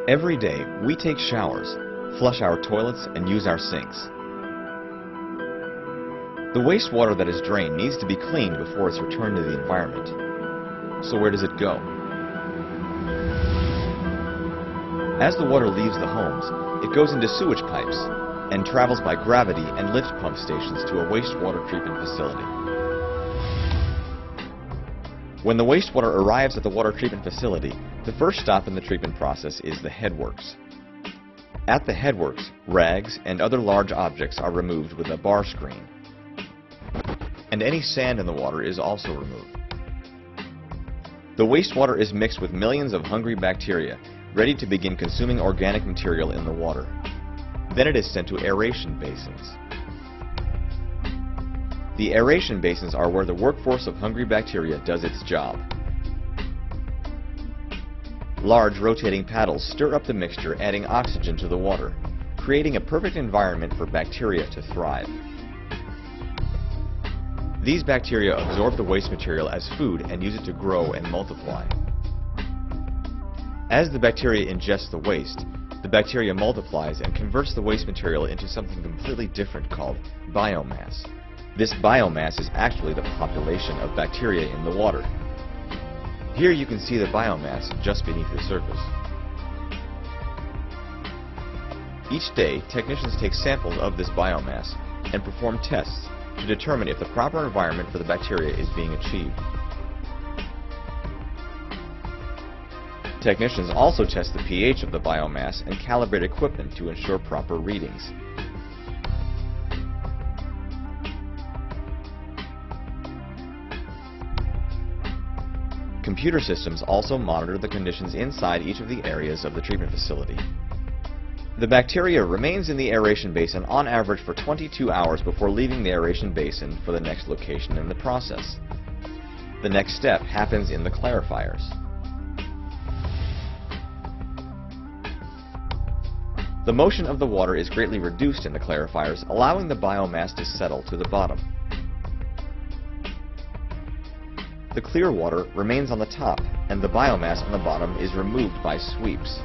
Every day, we take showers, flush our toilets, and use our sinks. The wastewater that is drained needs to be cleaned before it's returned to the environment. So where does it go? As the water leaves the homes, it goes into sewage pipes and travels by gravity and lift pump stations to a wastewater treatment facility. When the wastewater arrives at the water treatment facility, the first stop in the treatment process is the headworks. At the headworks, rags and other large objects are removed with a bar screen. And any sand in the water is also removed. The wastewater is mixed with millions of hungry bacteria, ready to begin consuming organic material in the water. Then it is sent to aeration basins. The aeration basins are where the workforce of hungry bacteria does its job. Large rotating paddles stir up the mixture, adding oxygen to the water, creating a perfect environment for bacteria to thrive. These bacteria absorb the waste material as food and use it to grow and multiply. As the bacteria ingests the waste, the bacteria multiplies and converts the waste material into something completely different called biomass. This biomass is actually the population of bacteria in the water. Here you can see the biomass just beneath the surface. Each day, technicians take samples of this biomass and perform tests to determine if the proper environment for the bacteria is being achieved. Technicians also test the pH of the biomass and calibrate equipment to ensure proper readings. Computer systems also monitor the conditions inside each of the areas of the treatment facility. The bacteria remains in the aeration basin on average for 22 hours before leaving the aeration basin for the next location in the process. The next step happens in the clarifiers. The motion of the water is greatly reduced in the clarifiers, allowing the biomass to settle to the bottom. The clear water remains on the top, and the biomass on the bottom is removed by sweeps.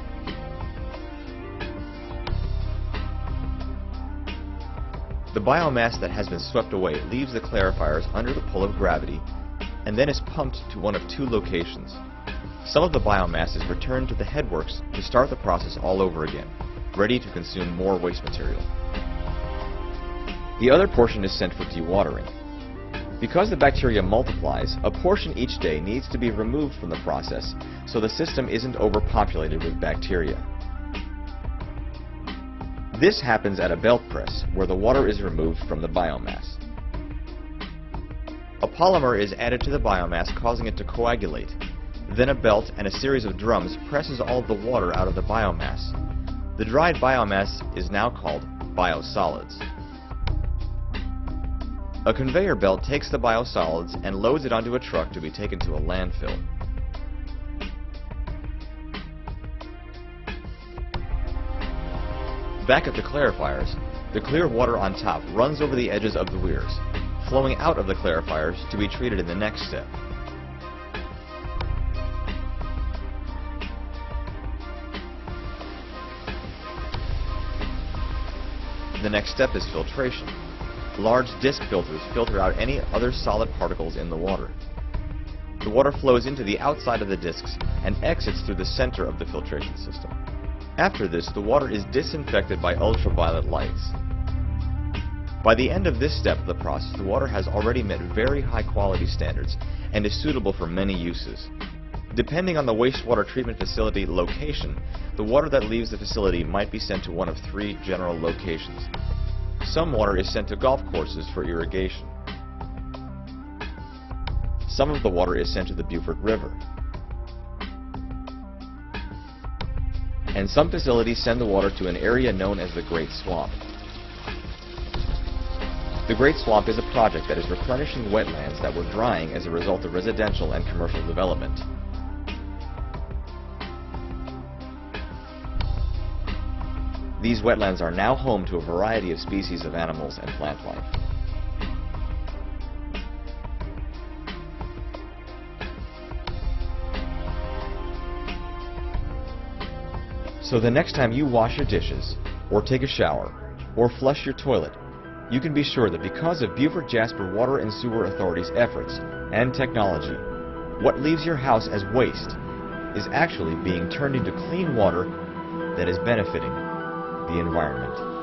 The biomass that has been swept away leaves the clarifiers under the pull of gravity and then is pumped to one of two locations. Some of the biomass is returned to the headworks to start the process all over again, ready to consume more waste material. The other portion is sent for dewatering. Because the bacteria multiplies, a portion each day needs to be removed from the process so the system isn't overpopulated with bacteria. This happens at a belt press, where the water is removed from the biomass. A polymer is added to the biomass, causing it to coagulate. Then a belt and a series of drums presses all the water out of the biomass. The dried biomass is now called biosolids. A conveyor belt takes the biosolids and loads it onto a truck to be taken to a landfill. Back at the clarifiers, the clear water on top runs over the edges of the weirs, flowing out of the clarifiers to be treated in the next step. The next step is filtration. Large disc filters filter out any other solid particles in the water. The water flows into the outside of the discs and exits through the center of the filtration system. After this, the water is disinfected by ultraviolet lights. By the end of this step of the process, the water has already met very high quality standards and is suitable for many uses. Depending on the wastewater treatment facility location, the water that leaves the facility might be sent to one of three general locations. Some water is sent to golf courses for irrigation. Some of the water is sent to the Beaufort River. And some facilities send the water to an area known as the Great Swamp. The Great Swamp is a project that is replenishing wetlands that were drying as a result of residential and commercial development. These wetlands are now home to a variety of species of animals and plant life. So the next time you wash your dishes, or take a shower, or flush your toilet, you can be sure that because of Beaufort Jasper Water and Sewer Authority's efforts and technology, what leaves your house as waste is actually being turned into clean water that is benefiting the environment.